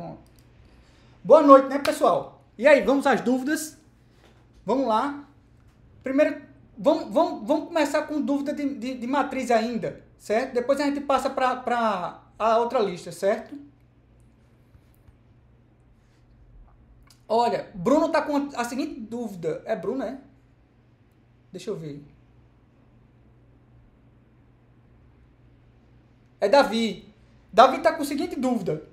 Pronto. Boa noite, né, pessoal? E aí, vamos às dúvidas? Vamos lá. Primeiro, vamos começar com dúvida de matriz ainda, certo? Depois a gente passa para a outra lista, certo? Olha, Bruno está com a seguinte dúvida. É Bruno, é? Deixa eu ver. É Davi. Davi está com a seguinte dúvida.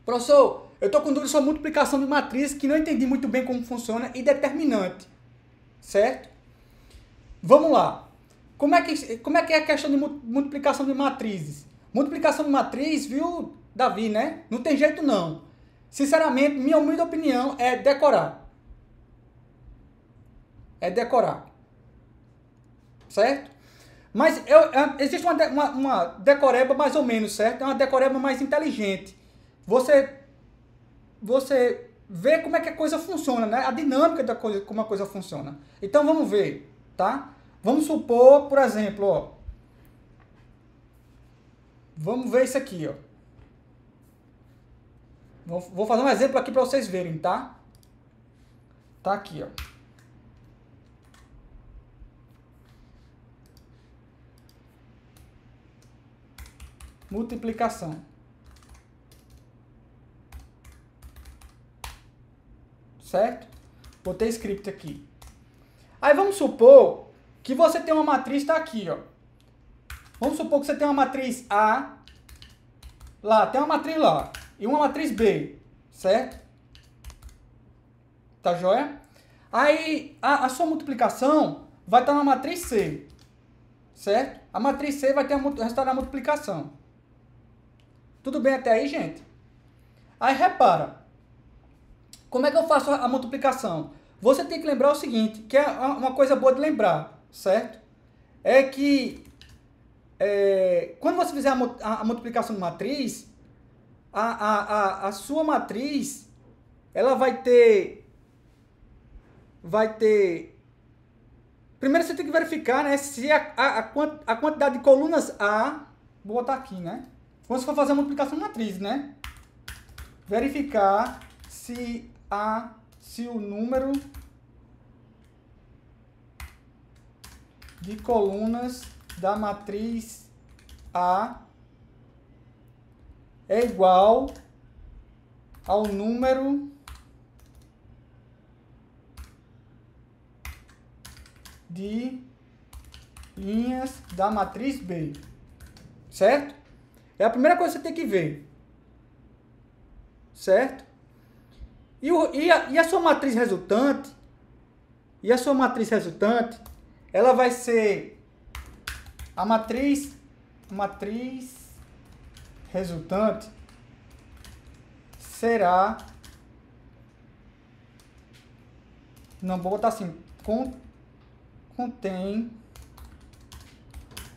Professor, eu estou com dúvida sobre multiplicação de matriz que não entendi muito bem como funciona e determinante. Certo? Vamos lá. Como é que é a questão de multiplicação de matrizes? Multiplicação de matriz, viu, Davi, né? Não tem jeito não. Sinceramente, minha humilde opinião é decorar. É decorar. Certo? Mas existe uma decoreba mais ou menos, certo? É uma decoreba mais inteligente. Você vê como é que a coisa funciona, né? A dinâmica da coisa, como a coisa funciona. Então, vamos ver, tá? Vamos supor, por exemplo, ó. Vamos ver isso aqui, ó. Vou fazer um exemplo aqui para vocês verem, tá? Tá aqui, ó. Multiplicação. Certo? Botei script aqui. Aí vamos supor que você tem uma matriz, tá aqui, ó. Vamos supor que você tem uma matriz A, lá, tem uma matriz lá, e uma matriz B, certo? Tá joia? Aí a sua multiplicação vai estar na matriz C, certo? A matriz C vai ter o resultado da multiplicação. Tudo bem até aí, gente? Aí repara, como é que eu faço a multiplicação? Você tem que lembrar o seguinte, que é uma coisa boa de lembrar, certo? É que quando você fizer a multiplicação de matriz, a sua matriz, ela vai ter... Primeiro você tem que verificar, né, se a quantidade de colunas A... Vou botar aqui, né? Quando você for fazer a multiplicação de matriz, né? Verificar se o número de colunas da matriz A é igual ao número de linhas da matriz B, certo? É a primeira coisa que você tem que ver, certo? E a sua matriz resultante, ela vai ser a matriz resultante será, não vou botar assim, contém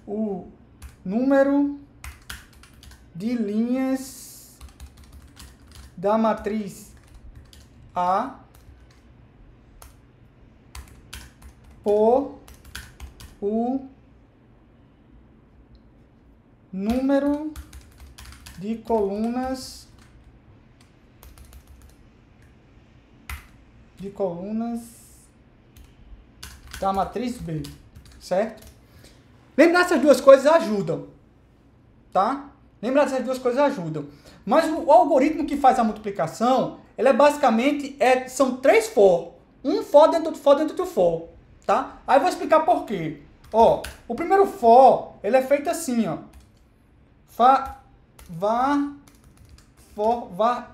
o número de linhas da matriz A por o número de colunas da matriz B, certo? Lembrar essas duas coisas ajudam, tá? Lembrar essas duas coisas ajudam. Mas o algoritmo que faz a multiplicação, ele é basicamente, são 3 for. Um for dentro do for dentro do for, tá? Aí eu vou explicar por quê. Ó, o primeiro for, ele é feito assim, ó. var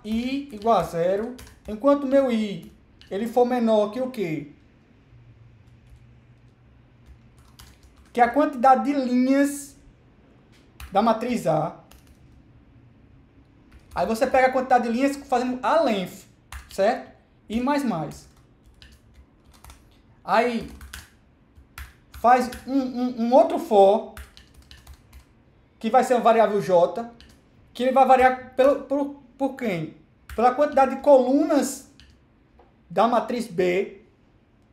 i igual a 0, enquanto meu i, ele for menor que o quê? Que é a quantidade de linhas da matriz A. Aí você pega a quantidade de linhas fazendo a length, certo? I mais mais. Aí faz um outro for, que vai ser uma variável j, que ele vai variar por quem? Pela quantidade de colunas da matriz B.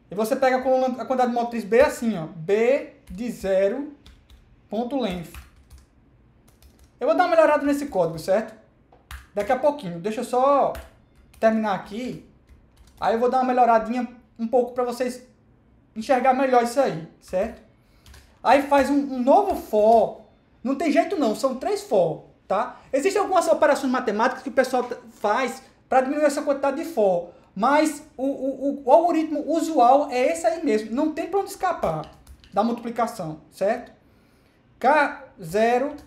E você pega a quantidade de matriz B assim, ó, B de 0, ponto length. Eu vou dar uma melhorada nesse código, certo? daqui a pouquinho. Deixa eu só terminar aqui. Aí eu vou dar uma melhoradinha um pouco para vocês enxergar melhor isso aí, certo? Aí faz um novo for. Não tem jeito não, são 3 for, tá? Existem algumas operações matemáticas que o pessoal faz para diminuir essa quantidade de for. Mas o algoritmo usual é esse aí mesmo. Não tem para onde escapar da multiplicação, certo? K0,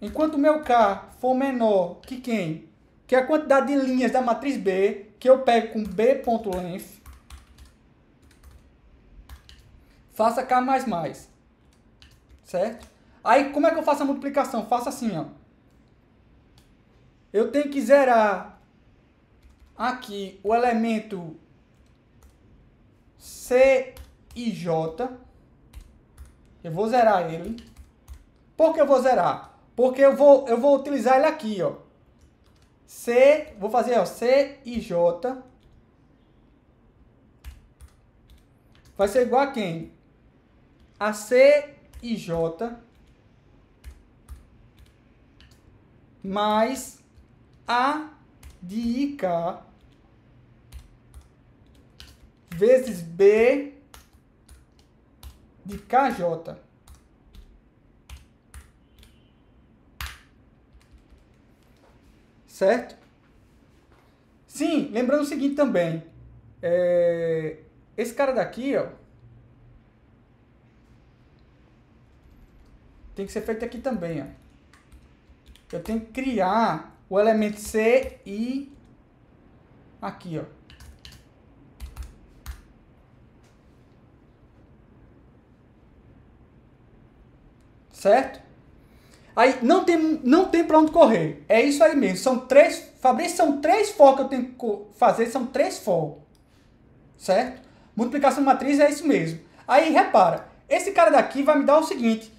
enquanto o meu K for menor que quem? Que a quantidade de linhas da matriz B, que eu pego com B.length, faça K++, certo? Aí, como é que eu faço a multiplicação? Faço assim, ó. Eu tenho que zerar aqui o elemento C e J. Eu vou zerar ele. Por que eu vou zerar? Porque eu vou utilizar ele aqui, ó. Vou fazer, ó, C e J. Vai ser igual a quem? A C e J mais A de IK vezes B de KJ. Certo? Sim, lembrando o seguinte também. Esse cara daqui, ó, tem que ser feito aqui também, ó. Eu tenho que criar o elemento C e aqui, ó. Certo? Aí não tem para onde correr. É isso aí mesmo. São 3, Fabrício, são 3 for que eu tenho que fazer, são 3 for. Certo? Multiplicação de matriz é isso mesmo. Aí repara, esse cara daqui vai me dar o seguinte,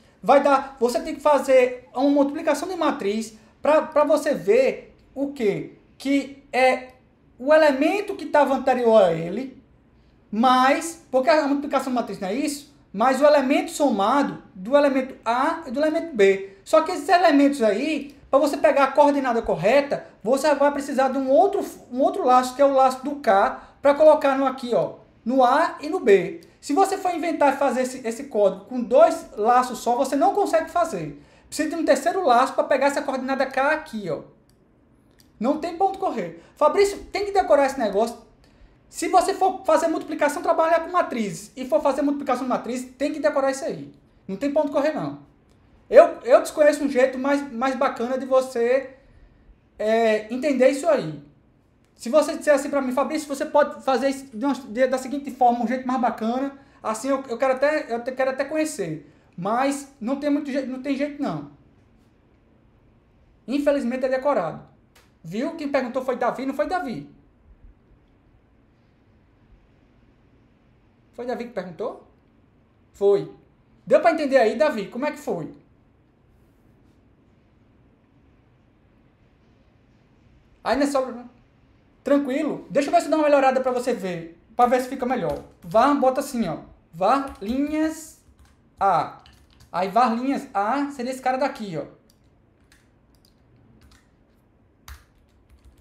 você tem que fazer uma multiplicação de matriz para você ver o quê? Que é o elemento que estava anterior a ele, mais, porque a multiplicação de matriz não é isso, mais o elemento somado do elemento A e do elemento B. Só que esses elementos aí, para você pegar a coordenada correta, você vai precisar de um outro laço, que é o laço do K, para colocar aqui, ó, no A e no B. Se você for inventar e fazer esse código com 2 laços só, você não consegue fazer. Precisa de um terceiro laço para pegar essa coordenada K aqui, ó. Não tem ponto correr. Fabrício, tem que decorar esse negócio. Se você for fazer multiplicação, trabalhar com matrizes, e for fazer multiplicação de matrizes, tem que decorar isso aí. Não tem ponto correr, não. Eu desconheço um jeito mais bacana de você entender isso aí. Se você disser assim para mim, Fabrício, você pode fazer isso da seguinte forma, um jeito mais bacana, assim eu quero até conhecer. Mas não tem muito jeito, não tem jeito não. Infelizmente é decorado. Viu? Quem perguntou foi Davi, não foi Davi. Foi Davi que perguntou? Foi. Deu para entender aí, Davi? Como é que foi? Aí não é só... Tranquilo. Deixa eu ver se dá uma melhorada para você ver. Para ver se fica melhor. Var, bota assim, ó. Var linhas A. Aí var linhas A seria esse cara daqui, ó.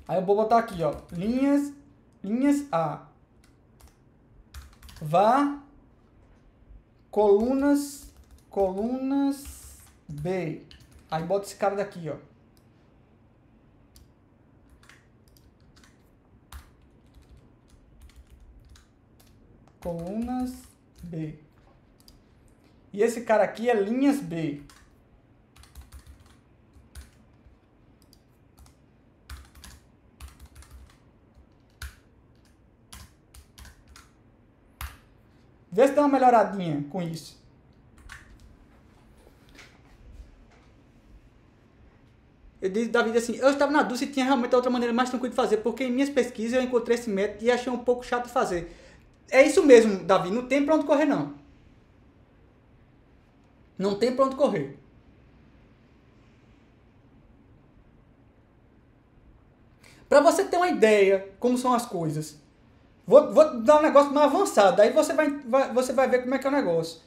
Aí eu vou botar aqui, ó. Linhas A. Var colunas B. Aí bota esse cara daqui, ó. Colunas B. E esse cara aqui é linhas B. Vê se dá uma melhoradinha com isso. Davi diz assim, eu estava na dúvida se tinha realmente outra maneira mais tranquila de fazer, porque em minhas pesquisas eu encontrei esse método e achei um pouco chato de fazer. É isso mesmo, Davi, não tem pra onde correr, não. Não tem pra onde correr. Para você ter uma ideia como são as coisas, vou dar um negócio mais avançado, aí você vai ver como é que é o negócio.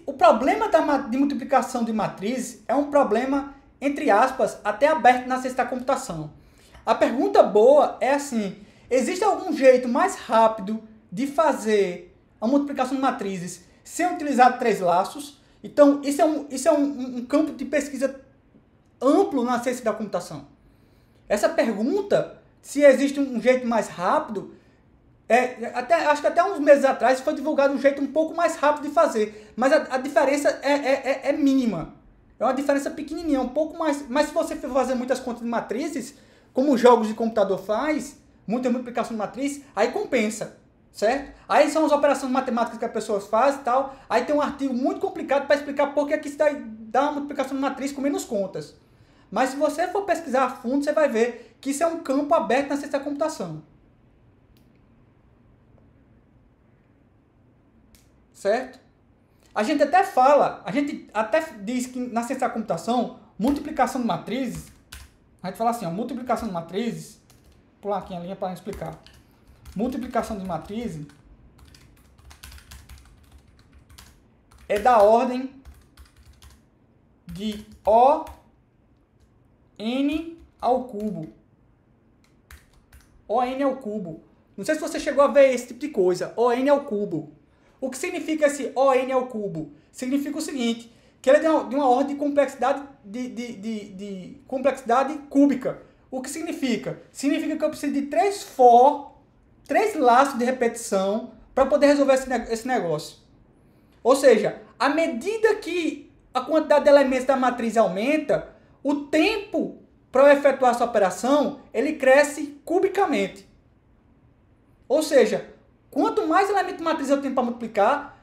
O problema de multiplicação de matrizes é um problema entre aspas, até aberto na ciência da computação. A pergunta boa é assim, existe algum jeito mais rápido de fazer a multiplicação de matrizes sem utilizar 3 laços? Então, isso é um campo de pesquisa amplo na ciência da computação. Essa pergunta, se existe um jeito mais rápido, acho que até uns meses atrás foi divulgado um jeito um pouco mais rápido de fazer, mas a diferença é mínima. É uma diferença pequenininha, um pouco mais. Mas se você for fazer muitas contas de matrizes, como os jogos de computador faz, muita multiplicação de matriz, aí compensa, certo? Aí são as operações matemáticas que a pessoa faz e tal. Aí tem um artigo muito complicado para explicar por que aqui se dá uma multiplicação de matriz com menos contas. Mas se você for pesquisar a fundo, você vai ver que isso é um campo aberto na ciência da computação. Certo? A gente até diz que na ciência da computação, multiplicação de matrizes, a gente fala assim, ó, multiplicação de matrizes, vou pular aqui a linha para explicar. Multiplicação de matrizes é da ordem de O n ao cubo. O n ao cubo. Não sei se você chegou a ver esse tipo de coisa. O n ao cubo. O que significa esse O n ao cubo? Significa o seguinte, que ele é de uma ordem de complexidade, de complexidade cúbica. O que significa? Significa que eu preciso de 3 laços de repetição para poder resolver esse negócio. Ou seja, à medida que a quantidade de elementos da matriz aumenta, o tempo para efetuar essa operação, ele cresce cubicamente. Ou seja, quanto mais elementos de matriz eu tenho para multiplicar,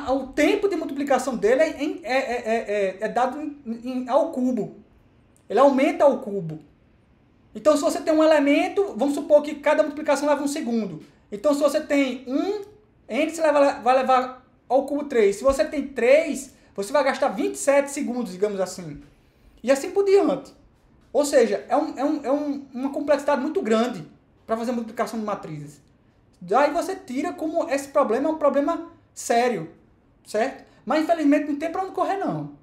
o tempo de multiplicação dele é dado ao cubo. Ele aumenta ao cubo. Então, se você tem um elemento, vamos supor que cada multiplicação leva 1 segundo. Então, se você tem 1, n você vai levar ao cubo 3. Se você tem 3, você vai gastar 27 segundos, digamos assim. E assim por diante. Ou seja, uma complexidade muito grande para fazer multiplicação de matrizes. Daí você tira como esse problema é um problema sério, certo? Mas infelizmente não tem para onde correr não.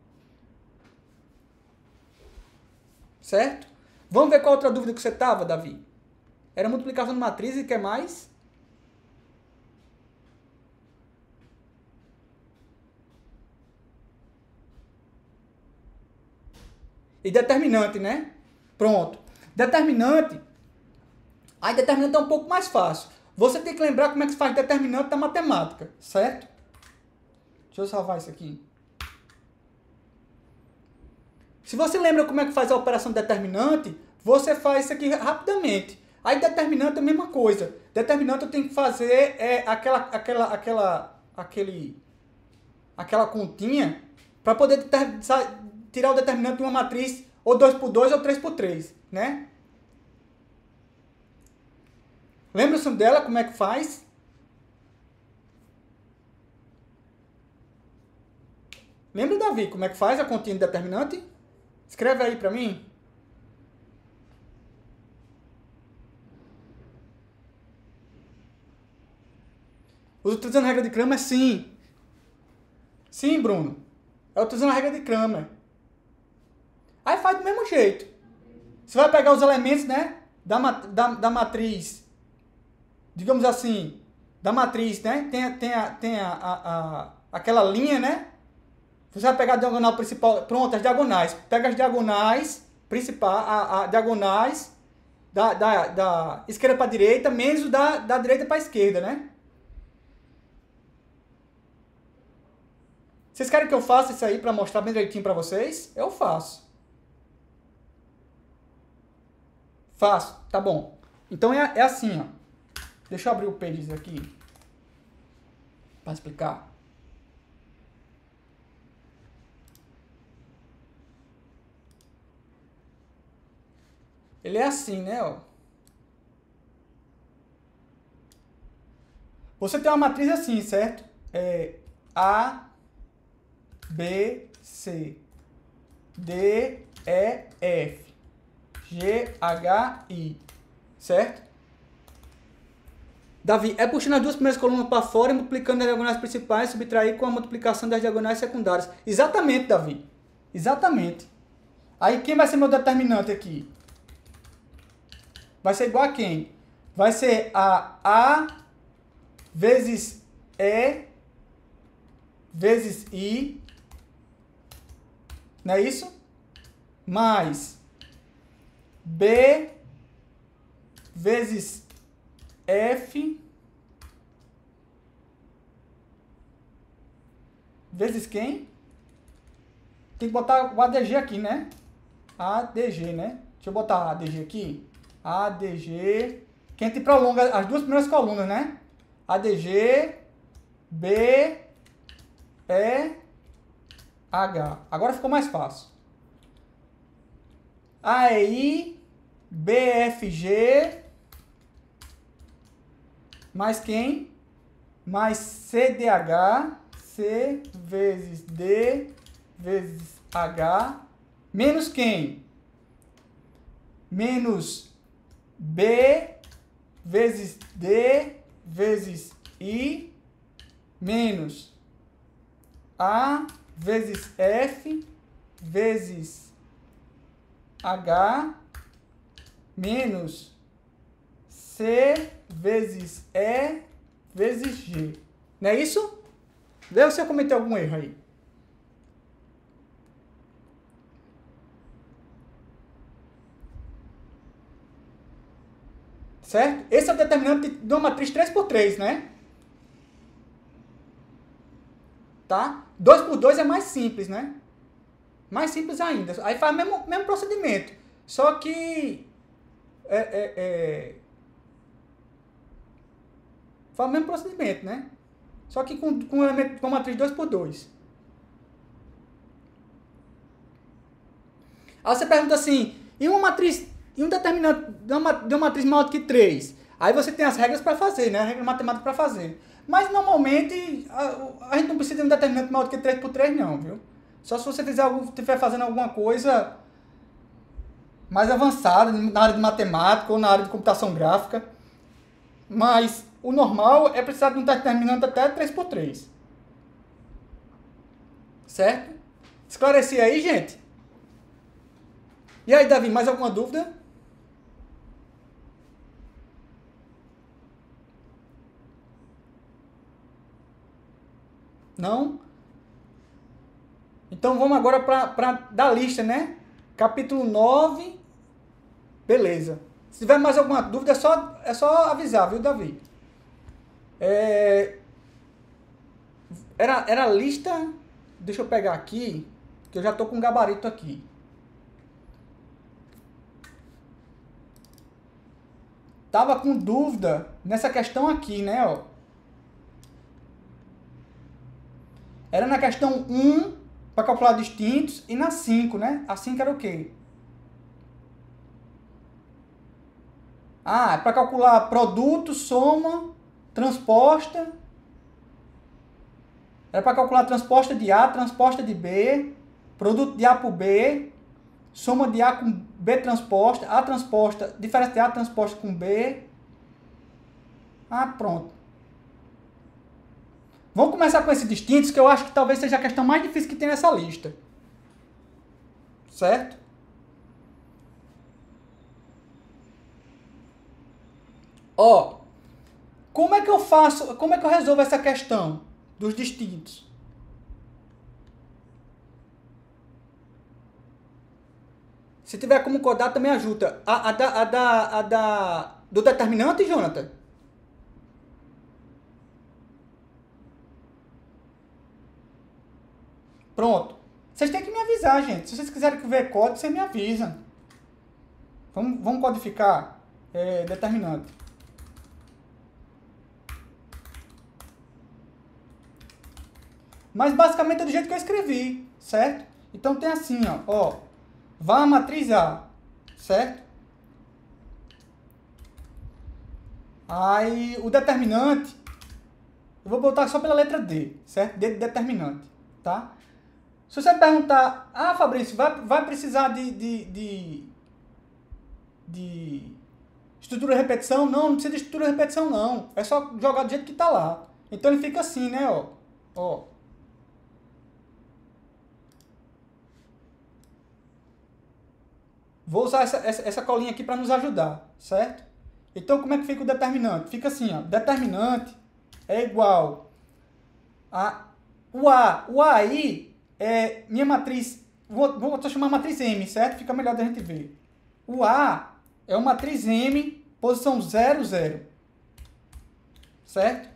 Certo? Vamos ver qual outra dúvida que você estava, Davi? Era multiplicação de matrizes e o que mais? E determinante, né? Pronto. Determinante. Aí determinante é um pouco mais fácil. Você tem que lembrar como é que se faz determinante da matemática, certo? Deixa eu salvar isso aqui. Se você lembra como é que faz a operação determinante, você faz isso aqui rapidamente. Aí determinante é a mesma coisa. Determinante eu tenho que fazer aquela continha para poder tirar o determinante de uma matriz ou 2x2 ou 3x3, né? Lembra-se dela, como é que faz? Lembra, Davi, como é que faz a continha de determinante? Escreve aí para mim. Utilizando a regra de Cramer, sim. Sim, Bruno. É utilizando a regra de Cramer. Aí faz do mesmo jeito. Você vai pegar os elementos, né, da matriz, digamos assim, da matriz, né, tem aquela linha, né, você vai pegar a diagonal principal, pronto, as diagonais, pega as diagonais principais, diagonais da esquerda para a direita, menos da direita para a esquerda, né. Vocês querem que eu faça isso aí para mostrar bem direitinho para vocês? Eu faço. Faço, tá bom. Então é assim, ó. Deixa eu abrir o Pages aqui para explicar. Ele é assim, né, ó. Você tem uma matriz assim, certo? A, B, C, D, E, F, G, H, I, certo? Davi, é puxando as duas primeiras colunas para fora e multiplicando as diagonais principais, subtrair com a multiplicação das diagonais secundárias. Exatamente, Davi. Exatamente. Aí quem vai ser meu determinante aqui? Vai ser igual a quem? Vai ser a A vezes E vezes I, não é isso? Mais B vezes F vezes quem? Tem que botar o ADG aqui, né? ADG, né? Deixa eu botar ADG aqui. ADG. Quem te prolonga as duas primeiras colunas, né? ADG, B, E, H. Agora ficou mais fácil. AEI, BFG, mais quem? Mais CDH, C vezes D vezes H, menos quem? Menos B vezes D vezes I, menos A vezes F vezes H, menos C vezes E vezes G. Não é isso? Vê se eu cometi algum erro aí. Certo? Esse é o determinante de uma matriz 3x3, né? Tá? 2x2 é mais simples, né? Mais simples ainda. Aí faz o mesmo procedimento. Só que... faz o mesmo procedimento, né? Só que com elemento com matriz 2x2. Aí você pergunta assim, e uma matriz, e um determinante de uma matriz maior do que 3? Aí você tem as regras para fazer, né? A regra matemática para fazer. Mas normalmente a gente não precisa de um determinante maior do que 3x3 não, viu? Só se você estiver fazendo alguma coisa mais avançada na área de matemática ou na área de computação gráfica. Mas o normal é precisar de um determinante até 3x3. Certo? Esclareci aí, gente? E aí, Davi, mais alguma dúvida? Não? Então vamos agora para da lista, né? Capítulo 9. Beleza. Se tiver mais alguma dúvida, é só avisar, viu, Davi? Era a lista... Deixa eu pegar aqui, que eu já tô com um gabarito aqui. Tava com dúvida nessa questão aqui, né, ó. Era na questão 1, para calcular distintos, e na 5, né? A 5 era o quê? Ah, é para calcular produto, soma, transposta. Era para calcular transposta de A, transposta de B, produto de A por B, soma de A com B transposta, A transposta, diferença de A transposta com B. Ah, pronto. Vamos começar com esses distintos, que eu acho que talvez seja a questão mais difícil que tem nessa lista. Certo? Ó, como é que eu resolvo essa questão dos distintos? Se tiver como codar, também ajuda. Do determinante, Jonathan? Pronto. Vocês têm que me avisar, gente. Se vocês quiserem ver código, vocês me avisam. Vamos codificar determinante. Mas basicamente é do jeito que eu escrevi, certo? Então tem assim, ó. Vá a matriz A, certo? Aí o determinante, eu vou botar só pela letra D, certo? D de determinante, tá? Se você perguntar, Fabrício, vai precisar de estrutura de repetição? Não precisa de estrutura de repetição, não. É só jogar do jeito que tá lá. Então ele fica assim, né, ó. Vou usar essa colinha aqui para nos ajudar, certo? Então, como é que fica o determinante? Fica assim, ó, determinante é igual a o A. O A aí é minha matriz, vou chamar matriz M, certo? Fica melhor da gente ver. O A é uma matriz M, posição 0, 0. Certo?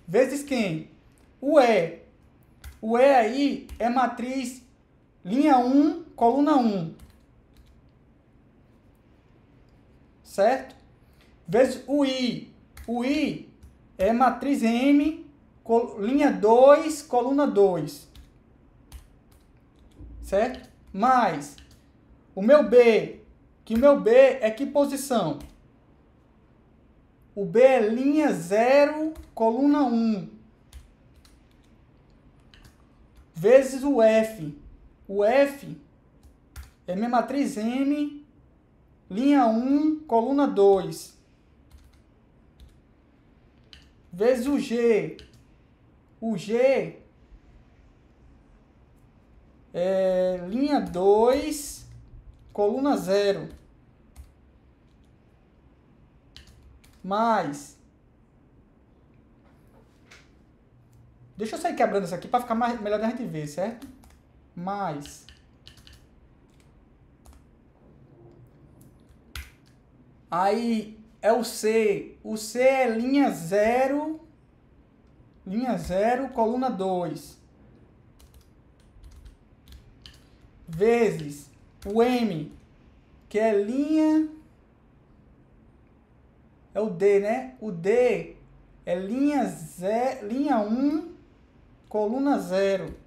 Vezes quem? O E. O E aí é matriz linha 1, coluna 1. Certo? Vezes o I. O I é matriz M, linha 2, coluna 2. Certo? Mais o meu B. Que o meu B é que posição? O B é linha 0, coluna 1. Vezes o F. O F é minha matriz M, linha 1, coluna 2. Vezes o G. O G é linha 2, coluna 0. Mais. Deixa eu sair quebrando isso aqui para ficar melhor da gente ver, certo? Mais. Aí é o C. O C é linha 0, coluna 2. Vezes o M, que é linha... É o D, né? O D é linha 1, coluna 0.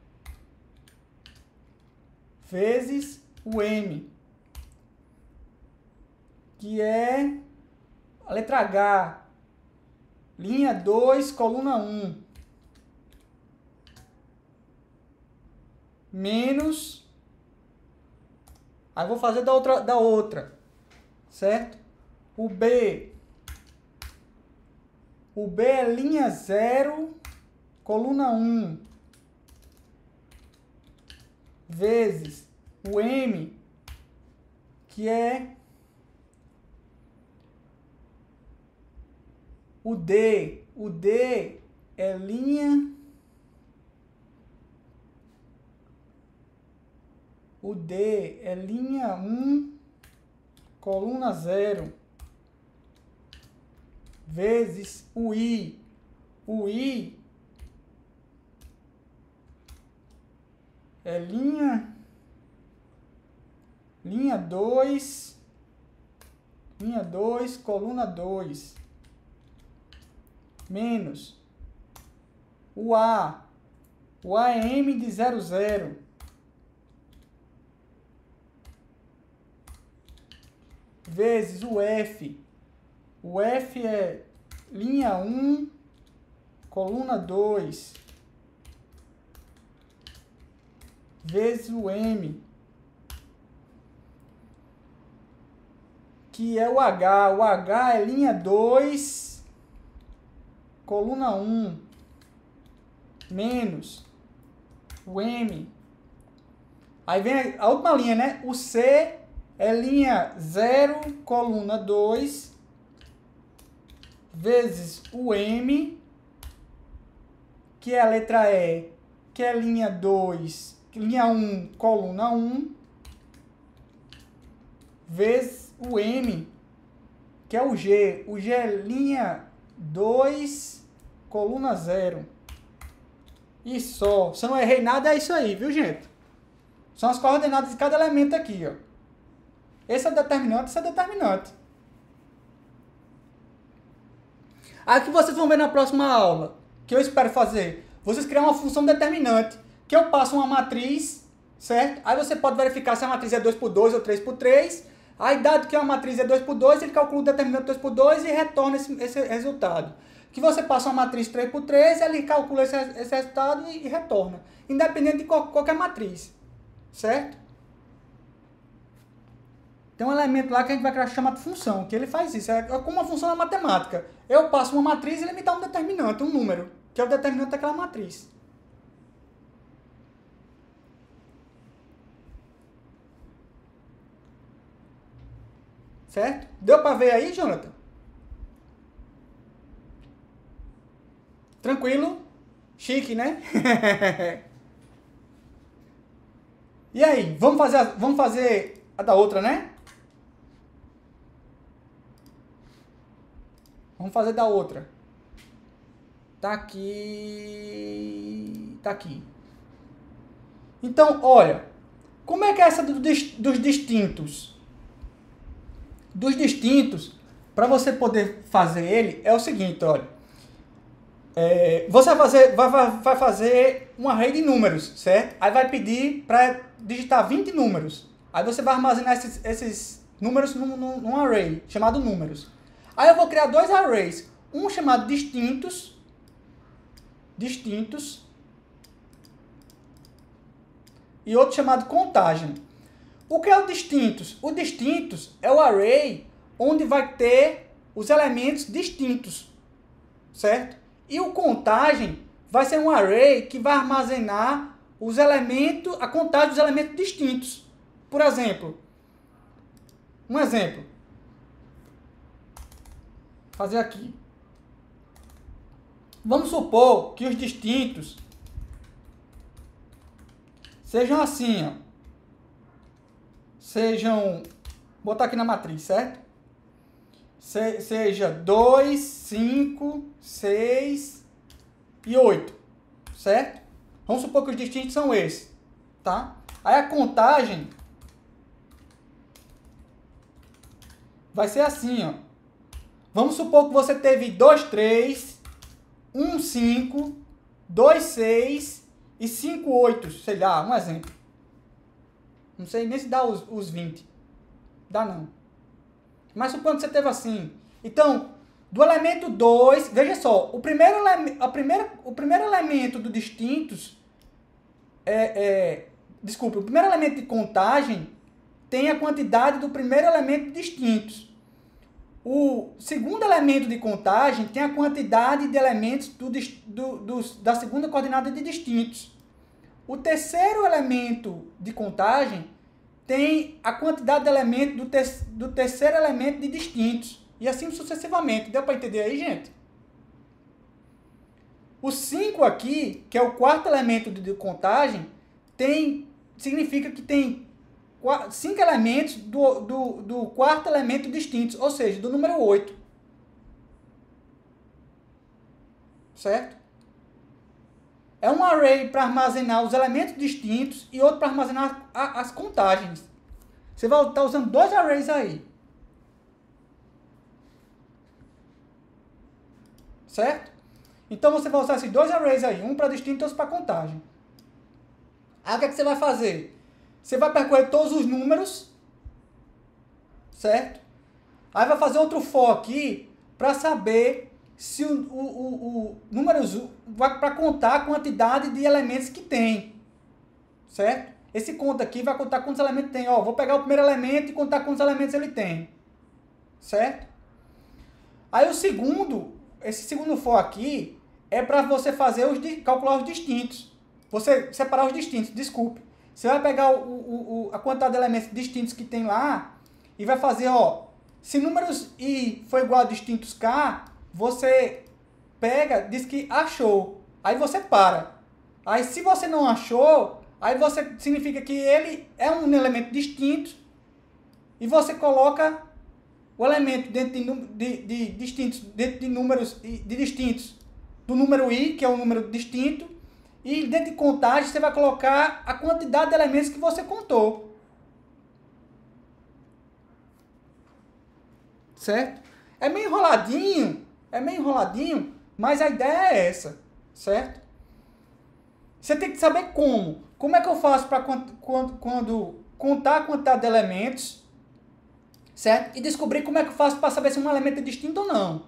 Vezes o M, que é a letra H, linha 2, coluna 1. Menos... Aí vou fazer da outra, certo? O B é linha 0, coluna 1. Vezes o M, que é o D. O D é linha... O D é linha 1, coluna 0. Vezes o I. O I é linha 2, coluna 2. Menos o A. O A é M de 0, 0. Vezes o F. O F é linha 1, coluna 2. Vezes o M, que é o H. O H é linha 2, coluna 1. Menos o M. Aí vem a última linha, né? O C é linha 0, coluna 2, vezes o M, que é a letra E, que é linha 2, linha 1, coluna 1, vezes o M, que é o G. O G é linha 2, coluna 0. E só. Se eu não errei nada, é isso aí, viu, gente? São as coordenadas de cada elemento aqui, ó. Esse é determinante, esse é determinante. Aí o que vocês vão ver na próxima aula, que eu espero fazer, vocês criar uma função determinante, que eu passo uma matriz, certo? Aí você pode verificar se a matriz é 2x2 ou 3x3. Aí, dado que a matriz é 2x2, ele calcula o determinante 2x2 e retorna esse resultado. Que você passa uma matriz 3x3, ele calcula esse resultado e retorna. Independente de qualquer matriz, certo? Tem um elemento lá que a gente vai criar chamado função, que ele faz isso. É como uma função na matemática. Eu passo uma matriz e ele me dá um determinante, um número, que é o determinante daquela matriz. Certo? Deu para ver aí, Jonathan? Tranquilo? Chique, né? E aí, vamos fazer a da outra, né? Vamos fazer da outra. Tá aqui. Tá aqui. Então, olha. Como é que é essa dos distintos? Dos distintos, para você poder fazer ele, é o seguinte, olha. Você vai fazer um array de números, certo? Aí vai pedir para digitar 20 números. Aí você vai armazenar esses números num array, chamado números. Aí eu vou criar dois arrays. Um chamado distintos. E outro chamado contagem. O que é o distintos? O distintos é o array onde vai ter os elementos distintos, certo? E o contagem vai ser um array que vai armazenar os elementos, a contagem dos elementos distintos. Por exemplo, um exemplo. Vou fazer aqui. Vamos supor que os distintos sejam assim, ó. Vou botar aqui na matriz, certo? Seja 2, 5, 6 e 8, certo? Vamos supor que os distintos são esses, tá? Aí a contagem vai ser assim, ó. Vamos supor que você teve 2, 3, 1, 5, 2, 6 e 5, 8, sei lá, um exemplo. Não sei nem se dá os 20. Dá não. Mas supondo que você teve assim. Então, do elemento 2, veja só, o primeiro elemento do distintos desculpa, o primeiro elemento de contagem tem a quantidade do primeiro elemento de distintos. O segundo elemento de contagem tem a quantidade de elementos da segunda coordenada de distintos. O terceiro elemento de contagem tem a quantidade de elementos do terceiro elemento de distintos. E assim sucessivamente. Deu para entender aí, gente? O 5 aqui, que é o quarto elemento de contagem, significa que tem 5 elementos do quarto elemento distintos, ou seja, do número 8. Certo? É um array para armazenar os elementos distintos e outro para armazenar as contagens. Você vai estar usando dois arrays aí. Certo? Então você vai usar esses dois arrays aí, um para distinto e outro para contagem. Aí o que é que você vai fazer? Você vai percorrer todos os números, certo? Aí vai fazer outro for aqui para saber se o número vai para contar a quantidade de elementos que tem, certo? Esse conta aqui vai contar quantos elementos tem. Ó, vou pegar o primeiro elemento e contar quantos elementos ele tem, certo? Aí esse segundo for aqui é para você fazer calcular os distintos. Você separar os distintos, desculpe. Você vai pegar a quantidade de elementos distintos que tem lá e vai fazer, ó, se números I for igual a distintos K, você pega, diz que achou. Aí você para. Aí se você não achou, aí significa que ele é um elemento distinto e você coloca o elemento dentro de distintos, dentro de números de distintos do número I, que é um número distinto, e dentro de contagem você vai colocar a quantidade de elementos que você contou. Certo? É meio enroladinho, mas a ideia é essa, certo? Você tem que saber como. Como é que eu faço para quando contar a quantidade de elementos, certo? E descobrir como é que eu faço para saber se um elemento é distinto ou não.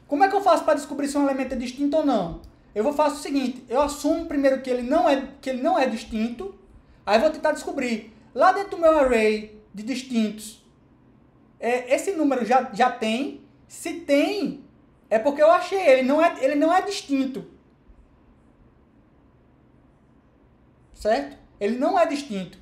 Como é que eu faço para descobrir se um elemento é distinto ou não? Eu faço o seguinte, eu assumo primeiro que ele não é distinto, aí vou tentar descobrir. Lá dentro do meu array de distintos, esse número já tem. Se tem, é porque eu achei, ele não é distinto. Certo? Ele não é distinto.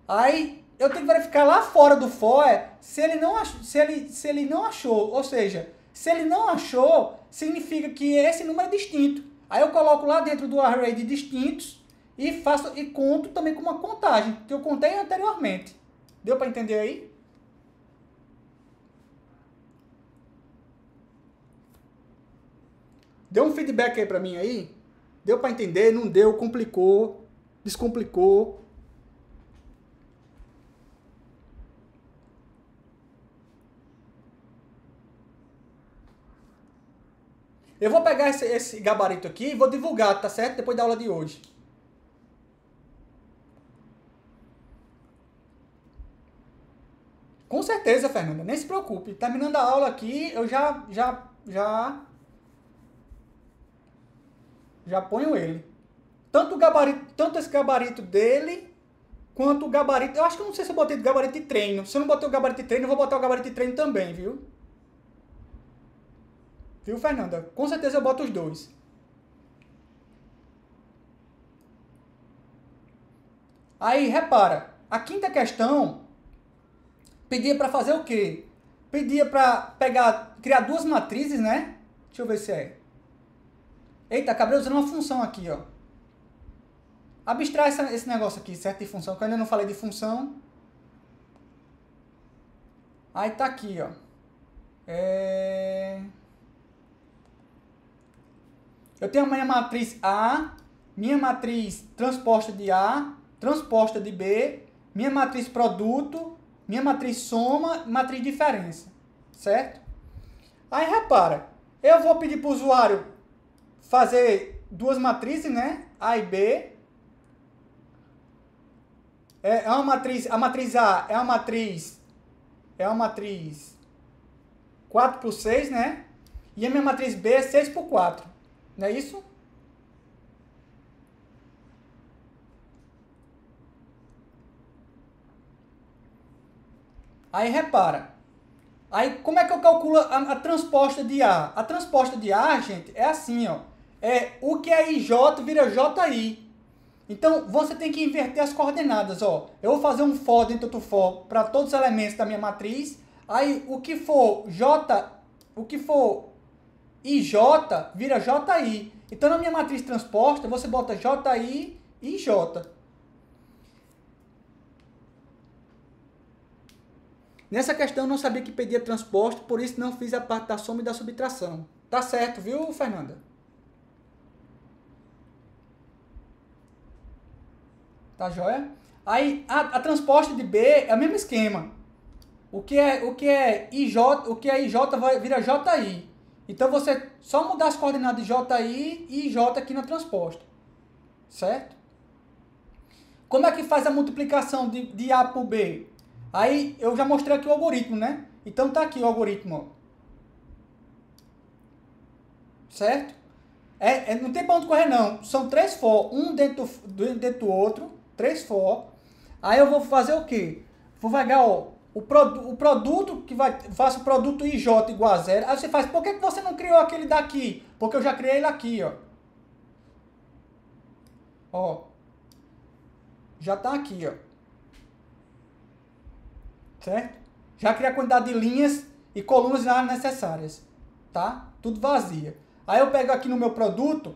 Aí, eu tenho que verificar lá fora do for se ele não achou, se ele não achou, ou seja, se ele não achou, significa que esse número é distinto. Aí eu coloco lá dentro do array de distintos e conto também com uma contagem que eu contei anteriormente. Deu para entender aí? Deu um feedback aí para mim aí? Deu para entender? Não deu? Complicou? Descomplicou? Eu vou pegar esse gabarito aqui e vou divulgar, tá certo? Depois da aula de hoje. Com certeza, Fernanda. Nem se preocupe. Terminando a aula aqui, eu já ponho ele. Tanto esse gabarito dele, quanto o gabarito... Eu acho que eu não sei se eu botei o gabarito de treino. Se eu não botei o gabarito de treino, eu vou botar o gabarito de treino também, viu? Viu, Fernanda? Com certeza eu boto os dois. Aí, repara. A quinta questão pedia para fazer o quê? Pedia para criar duas matrizes, né? Deixa eu ver se é. Eita, acabei usando uma função aqui, ó. Abstrai esse negócio aqui, certo? De função, que eu ainda não falei de função. Aí tá aqui, ó. Eu tenho a minha matriz A, minha matriz transposta de A, transposta de B, minha matriz produto, minha matriz soma, matriz diferença, certo? Aí repara, eu vou pedir para o usuário fazer duas matrizes, né? A e B. A matriz A é uma matriz 4 por 6, né? E a minha matriz B é 6 por 4. Não é isso? Aí repara. Aí como é que eu calculo a transposta de A? A transposta de A, gente, é assim, ó. O que é IJ vira JI. Então, você tem que inverter as coordenadas, ó. Eu vou fazer um for dentro do for para todos os elementos da minha matriz. Aí, o que for IJ vira JI. Então, na minha matriz transposta, você bota JI e J. Nessa questão, eu não sabia que pedia transposto, por isso não fiz a parte da soma e da subtração. Tá certo, viu, Fernanda? Tá joia? Aí, a transposta de B é o mesmo esquema. O que é IJ vira JI. Então, você só mudar as coordenadas de JI e J aqui na transposta. Certo? Como é que faz a multiplicação de A por B? Aí, eu já mostrei aqui o algoritmo, né? Então, tá aqui o algoritmo, ó. Certo? Não tem pra onde correr, não. São 3 for, um dentro do outro. 3 for. Aí, eu vou fazer o quê? Vou pegar, ó, o produto que faço o produto IJ igual a 0. Aí você faz, por que você não criou aquele daqui? Porque eu já criei ele aqui, ó. Ó. Já tá aqui, ó. Certo? Já criei a quantidade de linhas e colunas necessárias. Tá? Tudo vazia. Aí eu pego aqui no meu produto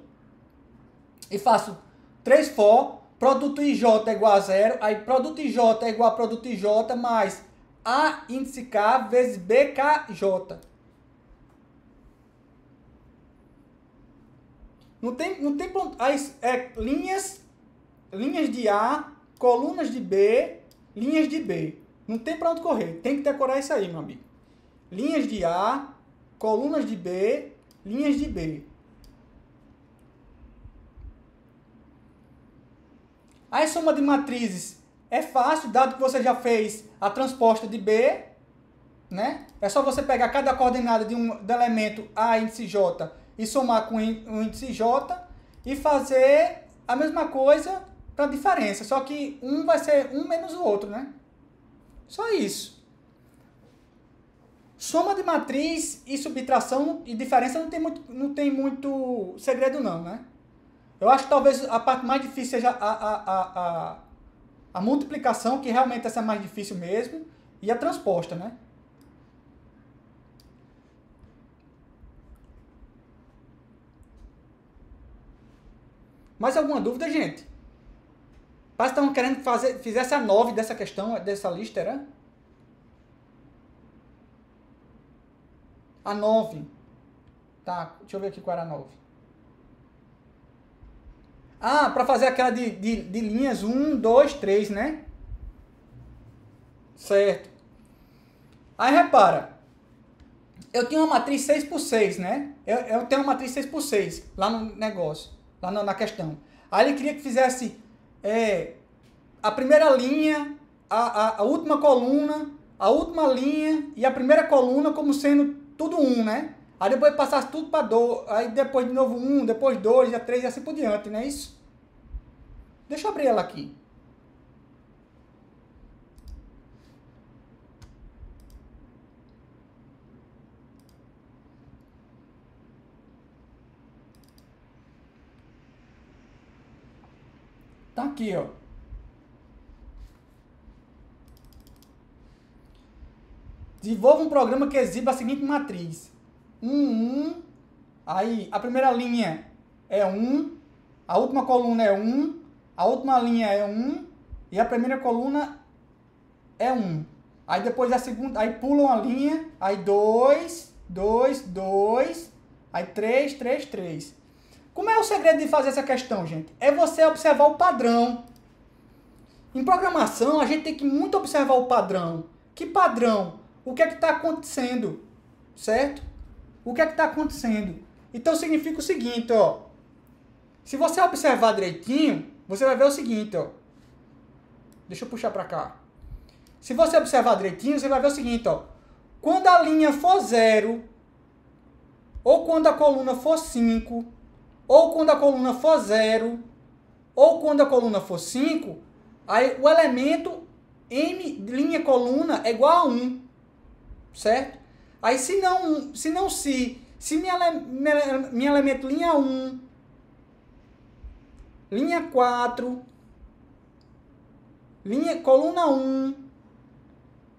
e faço 3 for, produto IJ é igual a 0, aí produto IJ é igual a produto IJ mais A índice K vezes BKJ. Não tem ponto. Aí linhas de A, colunas de B, linhas de B. Não tem pra onde correr. Tem que decorar isso aí, meu amigo. Linhas de A, colunas de B, linhas de B. A soma de matrizes é fácil, dado que você já fez a transposta de B, né? É só você pegar cada coordenada do elemento A índice J e somar com o índice J e fazer a mesma coisa para a diferença, só que um vai ser um menos o outro, né? Só isso. Soma de matriz e subtração e diferença não tem muito segredo não, né? Eu acho que talvez a parte mais difícil seja A multiplicação, que realmente essa é mais difícil mesmo, e a transposta, né? Mais alguma dúvida, gente? Parece que estavam querendo que fizesse a 9 dessa questão, dessa lista, era? A 9. Tá, deixa eu ver aqui qual era a 9. Ah, para fazer aquela de linhas 1, 2, 3, né? Certo. Aí repara, eu tinha uma matriz 6 por 6, né? Eu tenho uma matriz 6 por 6 lá no negócio, lá na questão. Aí ele queria que fizesse a primeira linha, a última coluna, a última linha e a primeira coluna como sendo tudo 1, né? Aí depois passasse tudo para 2, aí depois de novo 1, depois 2, 3 e assim por diante, não é isso? Deixa eu abrir ela aqui. Tá aqui, ó. Desenvolva um programa que exiba a seguinte matriz. 1, aí a primeira linha é 1, a última coluna é 1, a última linha é 1 e a primeira coluna é 1. Aí depois a segunda, aí pula uma linha, aí 2, 2, 2, aí 3, 3, 3. Como é o segredo de fazer essa questão, gente? É você observar o padrão. Em programação, a gente tem que muito observar o padrão. Que padrão? O que é que está acontecendo? Certo? O que é que está acontecendo? Então significa o seguinte, ó. Se você observar direitinho, você vai ver o seguinte, ó. Deixa eu puxar para cá. Se você observar direitinho, você vai ver o seguinte, ó. Quando a linha for 0, ou quando a coluna for 5, ou quando a coluna for 0, ou quando a coluna for 5, aí o elemento M, linha coluna, é igual a 1. Certo? Aí se minha elemento linha 1, linha 4, coluna 1,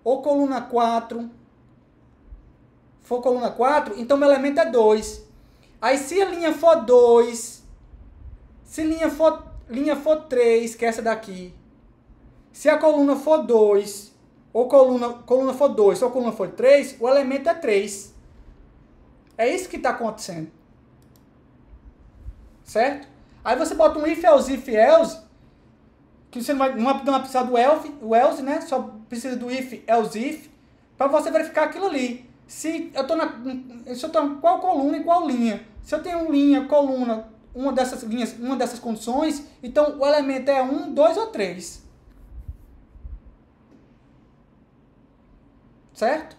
ou coluna 4, for coluna 4, então meu elemento é 2. Aí se a linha for 2, se linha for 3, que é essa daqui, se a coluna for 2, ou coluna for 2, ou coluna for 3, o elemento é 3. É isso que está acontecendo. Certo? Aí você bota um if, else, que você não vai precisar do else, né? Só precisa do if, else if, para você verificar aquilo ali. Se eu estou qual coluna e qual linha. Se eu tenho linha, coluna, uma dessas linhas, uma dessas condições, então o elemento é 1, 2 ou 3. Certo?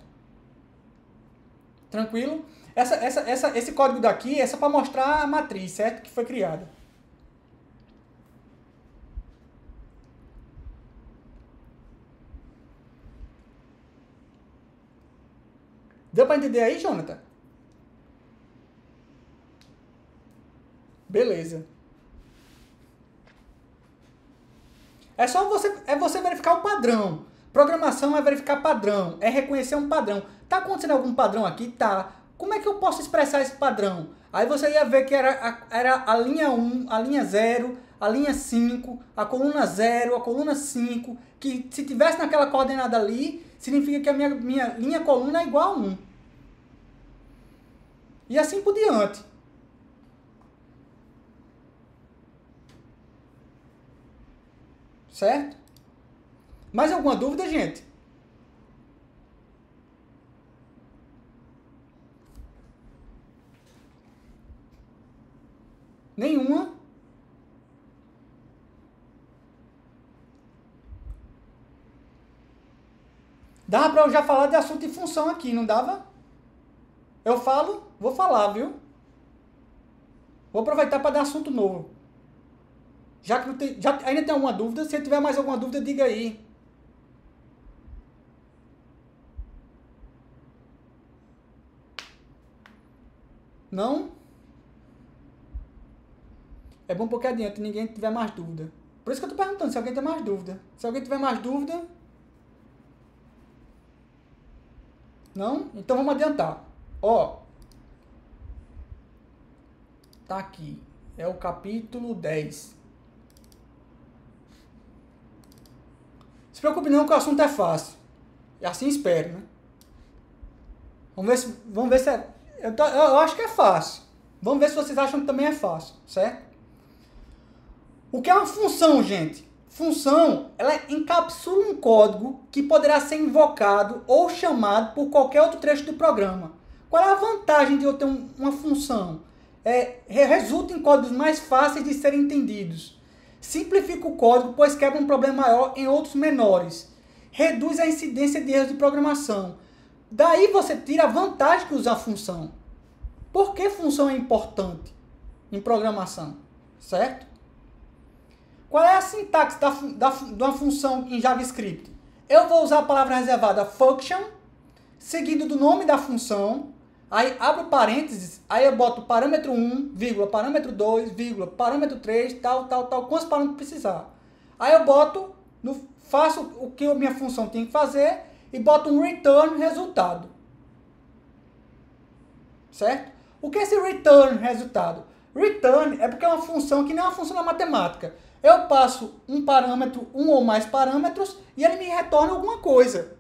Tranquilo? Esse código daqui é só para mostrar a matriz, certo? Que foi criada. Deu para entender aí, Jonathan? Beleza. É só você verificar o padrão. Programação é verificar padrão, é reconhecer um padrão. Tá acontecendo algum padrão aqui? Tá. Como é que eu posso expressar esse padrão? Aí você ia ver que era a linha 1, a linha 0, a linha 5, a coluna 0, a coluna 5, que se tivesse naquela coordenada ali, significa que a minha linha coluna é igual a 1. E assim por diante. Certo? Mais alguma dúvida, gente? Nenhuma? Dava para eu já falar de assunto e função aqui, não dava? Eu falo, vou falar, viu? Vou aproveitar para dar assunto novo. Já que não tem, ainda tem alguma dúvida? Se tiver mais alguma dúvida, diga aí. Não? É bom porque adiante ninguém tiver mais dúvida. Por isso que eu estou perguntando se alguém tem mais dúvida. Se alguém tiver mais dúvida... Não? Então vamos adiantar. Ó. Tá aqui. É o capítulo 10. Se preocupe não que o assunto é fácil. E assim espero, né? Vamos ver se é... Eu acho que é fácil. Vamos ver se vocês acham que também é fácil, certo? O que é uma função, gente? Função, ela encapsula um código que poderá ser invocado ou chamado por qualquer outro trecho do programa. Qual é a vantagem de eu ter uma função? Resulta em códigos mais fáceis de serem entendidos. Simplifica o código, pois quebra um problema maior em outros menores. Reduz a incidência de erros de programação. Daí você tira a vantagem que usa a função. Por que função é importante em programação? Certo? Qual é a sintaxe de uma função em JavaScript? Eu vou usar a palavra reservada function, seguido do nome da função, aí abro parênteses, aí eu boto parâmetro 1, vírgula, parâmetro 2, vírgula, parâmetro 3, tal, quantos parâmetros precisar. Aí eu boto, faço o que a minha função tem que fazer e boto um return resultado. Certo? O que é esse return resultado? Return é porque é uma função que não é uma função da matemática. Eu passo um parâmetro, um ou mais parâmetros, e ele me retorna alguma coisa.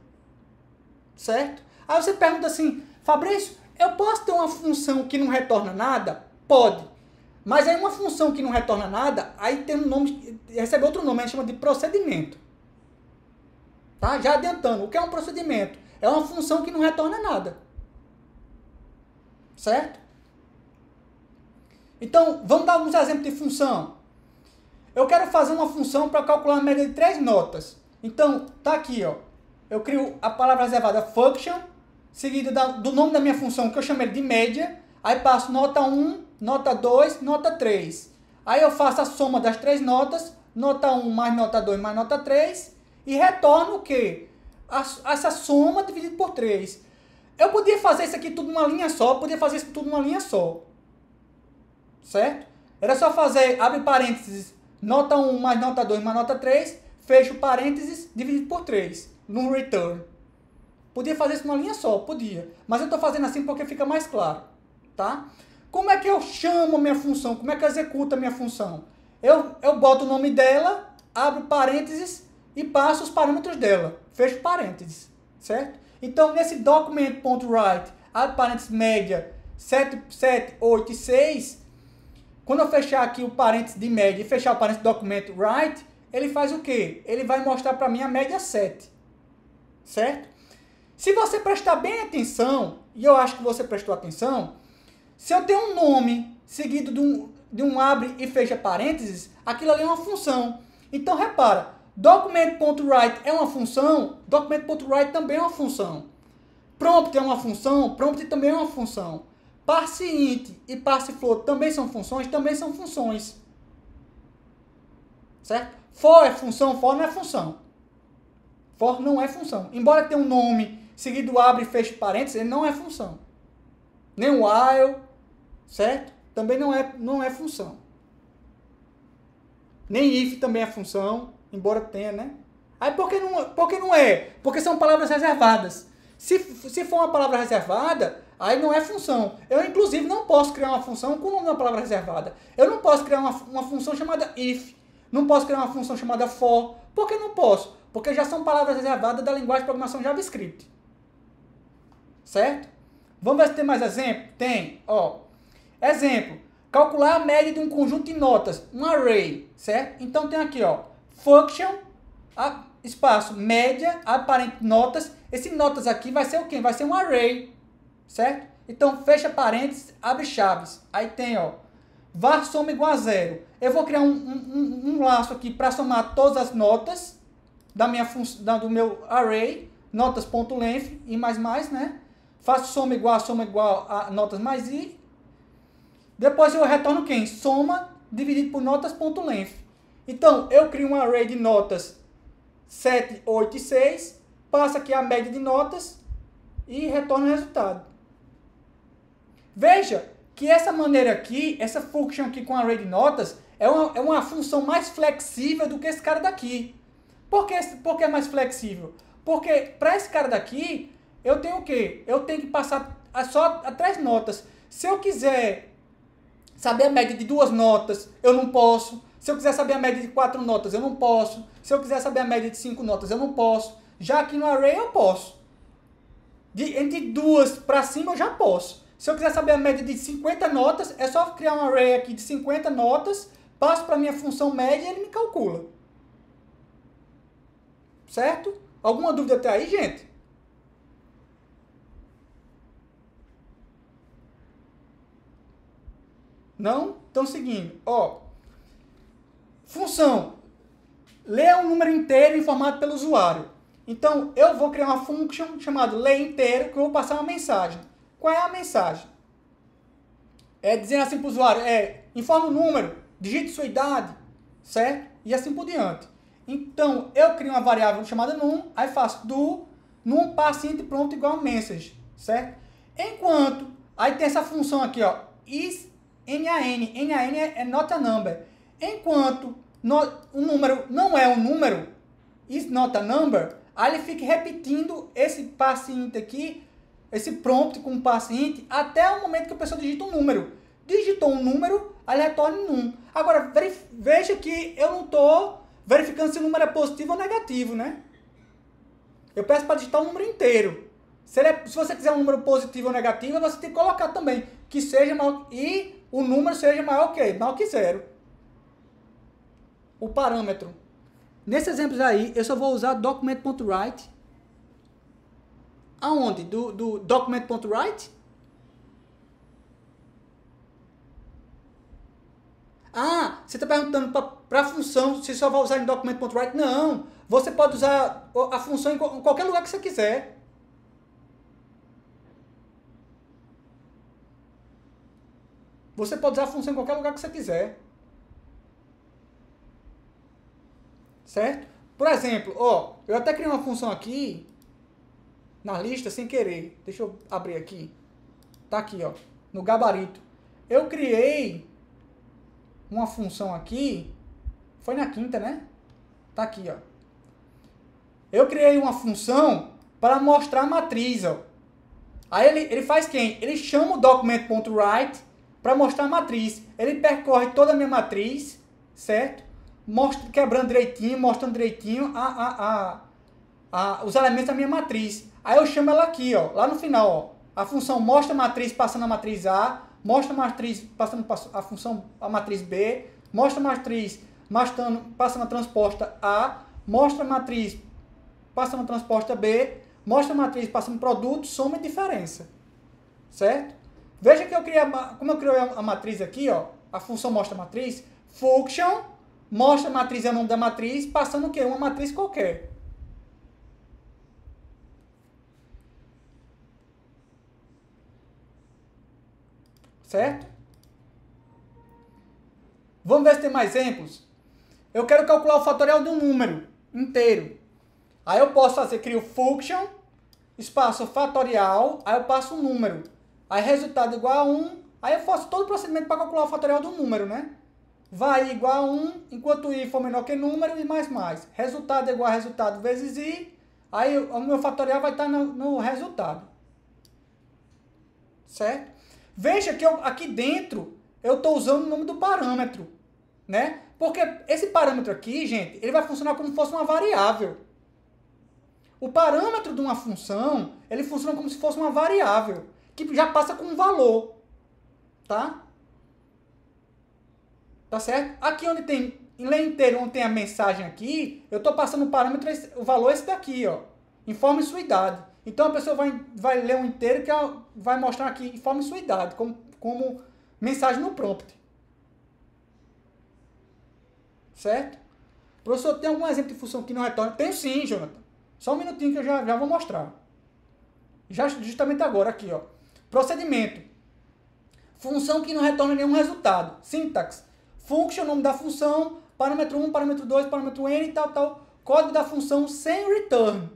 Certo? Aí você pergunta assim, Fabrício, eu posso ter uma função que não retorna nada? Pode. Mas aí uma função que não retorna nada, aí tem um nome, recebe outro nome, a gente chama de procedimento. Tá? Já adiantando, o que é um procedimento? É uma função que não retorna nada. Certo? Então, vamos dar alguns exemplos de função. Eu quero fazer uma função para calcular a média de 3 notas. Então, tá aqui, ó. Eu crio a palavra reservada function, seguido do nome da minha função, que eu chamo ele de média. Aí passo nota 1, nota 2, nota 3. Aí eu faço a soma das 3 notas, nota 1 mais nota 2 mais nota 3, e retorno o quê? Essa soma dividida por 3. Eu podia fazer isso aqui tudo numa linha só, certo? Era só fazer, abre parênteses, nota 1 mais nota 2 mais nota 3, fecho parênteses, dividido por 3, no return. Podia fazer isso numa linha só, podia. Mas eu estou fazendo assim porque fica mais claro, tá? Como é que eu chamo a minha função? Como é que eu executo a minha função? Eu boto o nome dela, abro parênteses e passo os parâmetros dela. Fecho parênteses, certo? Então, nesse document.write, abre parênteses média 7, 8 e 6, quando eu fechar aqui o parênteses de média e fechar o parênteses documento write, ele faz o quê? Ele vai mostrar para mim a média 7. Certo? Se você prestar bem atenção, e eu acho que você prestou atenção, se eu tenho um nome seguido de um abre e fecha parênteses, aquilo ali é uma função. Então, repara, document.write é uma função, document.write também é uma função. Prompt é uma função, prompt também é uma função. Parse int e parse float também são funções, Certo? For é função, for não é função. For não é função. Embora tenha um nome seguido abre e fecha parênteses, ele não é função. Nem o while, certo? Também não é função. Nem if também é função, embora tenha, né? Aí por que não é? Porque são palavras reservadas. Se for uma palavra reservada, aí não é função. Eu, inclusive, não posso criar uma função com o nome de uma palavra reservada. Eu não posso criar uma função chamada if. Não posso criar uma função chamada for. Por que não posso? Porque já são palavras reservadas da linguagem de programação JavaScript. Certo? Vamos ver se tem mais exemplo? Tem. Ó. Exemplo. Calcular a média de um conjunto de notas. Um array. Certo? Então tem aqui, ó. Function, espaço, média, aparente notas. Esse notas aqui vai ser o quê? Vai ser um array. Certo? Então, fecha parênteses, abre chaves. Aí tem, ó. Var soma igual a 0. Eu vou criar um laço aqui para somar todas as notas do meu array, notas.length e mais, né? Faço soma igual a notas mais i. Depois eu retorno quem? Soma dividido por notas.length. Então, eu crio um array de notas 7, 8 e 6, passo aqui a média de notas e retorno o resultado. Veja que essa maneira aqui, essa function aqui com array de notas, É uma função mais flexível do que esse cara daqui. Por que é mais flexível? Porque para esse cara daqui, eu tenho o quê? Eu tenho que passar só a 3 notas. Se eu quiser saber a média de 2 notas, eu não posso. Se eu quiser saber a média de 4 notas, eu não posso. Se eu quiser saber a média de 5 notas, eu não posso. Já aqui no array eu posso. Entre 2 para cima eu já posso. Se eu quiser saber a média de 50 notas, é só criar um array aqui de 50 notas, passo para a minha função média e ele me calcula. Certo? Alguma dúvida até aí, gente? Não? Então, seguindo. Ó, função. Lê um número inteiro informado pelo usuário. Então, eu vou criar uma function chamada lê inteiro, que eu vou passar uma mensagem. Qual é a mensagem? É dizendo assim para o usuário, informa o número, digite sua idade, certo? E assim por diante. Então, eu crio uma variável chamada num, aí faço do num paciente pronto igual message, certo? Enquanto, aí tem essa função aqui, ó, is NaN. NaN é not a number. Enquanto o número não é um número, is not a number, aí ele fica repetindo esse paciente aqui, esse prompt com o paciente, até o momento que a pessoa digita um número. Digitou um número, aí ele retorna num. Agora, veja que eu não estou verificando se o número é positivo ou negativo, né? Eu peço para digitar um número inteiro. Se você quiser um número positivo ou negativo, você tem que colocar também que seja maior, e o número seja maior que 0. O parâmetro. Nesse exemplo aí, eu só vou usar document.write. Aonde? Do document.write? Ah, você está perguntando para a função se só vai usar em document.write? Não, você pode usar a função em qualquer lugar que você quiser. Você pode usar a função em qualquer lugar que você quiser. Certo? Por exemplo, ó, eu até criei uma função aqui na lista sem querer. Deixa eu abrir aqui. Tá aqui, ó, no gabarito. Eu criei uma função aqui, foi na quinta, né? Tá aqui, ó. Eu criei uma função para mostrar a matriz, ó. Aí ele faz quem? Ele chama o document.write para mostrar a matriz. Ele percorre toda a minha matriz, certo? Quebrando direitinho, mostrando direitinho os elementos da minha matriz. Aí eu chamo ela aqui, ó, lá no final, ó. A função mostra a matriz passando a matriz A, mostra a matriz passando a matriz B, mostra a matriz passando a transposta A, mostra a matriz passando a transposta B, mostra a matriz passando produto, soma e diferença. Certo? Veja que como eu criei a matriz aqui, ó, a função mostra a matriz, function mostra a matriz é o nome da matriz, passando o quê? Uma matriz qualquer. Certo? Vamos ver se tem mais exemplos. Eu quero calcular o fatorial de um número inteiro. Aí eu posso crio function, espaço fatorial, aí eu passo um número. Aí resultado igual a 1, aí eu faço todo o procedimento para calcular o fatorial do número, né? Vai igual a 1, enquanto i for menor que número e mais. Resultado igual a resultado vezes i, aí o meu fatorial vai estar no resultado. Certo? Veja que aqui dentro eu estou usando o nome do parâmetro, né? Porque esse parâmetro aqui, gente, ele vai funcionar como se fosse uma variável. O parâmetro de uma função, ele funciona como se fosse uma variável, que já passa com um valor, tá? Tá certo? Aqui onde tem, em lê inteiro, onde tem a mensagem aqui, eu estou passando o parâmetro, o valor esse daqui, ó. Informe sua idade. Então a pessoa vai ler um inteiro que ela vai mostrar aqui, informe sua idade, como mensagem no prompt. Certo? Professor, tem algum exemplo de função que não retorna? Tenho sim, Jonathan. Só um minutinho que eu já vou mostrar. Justamente agora, aqui, ó. Procedimento. Função que não retorna nenhum resultado. Syntax. Function, nome da função, parâmetro 1, parâmetro 2, parâmetro n e tal. Código da função sem return.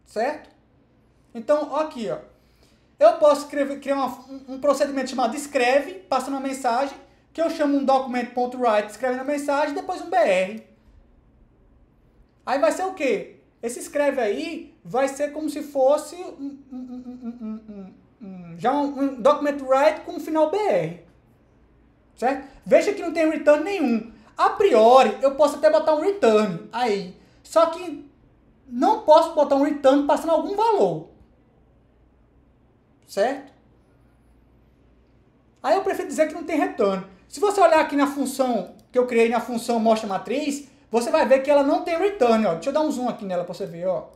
Certo? Então, ó aqui, ó. Eu posso criar um procedimento chamado escreve, passando uma mensagem, que eu chamo um document.write, escrevendo a mensagem, depois um br. Aí vai ser o quê? Esse escreve aí vai ser como se fosse já um document.write com um final br. Certo? Veja que não tem return nenhum. A priori, eu posso até botar um return aí. Só que não posso botar um return passando algum valor. Certo? Aí eu prefiro dizer que não tem return. Se você olhar aqui na função que eu criei na função mostra matriz, você vai ver que ela não tem return. Ó. Deixa eu dar um zoom aqui nela para você ver. Ó.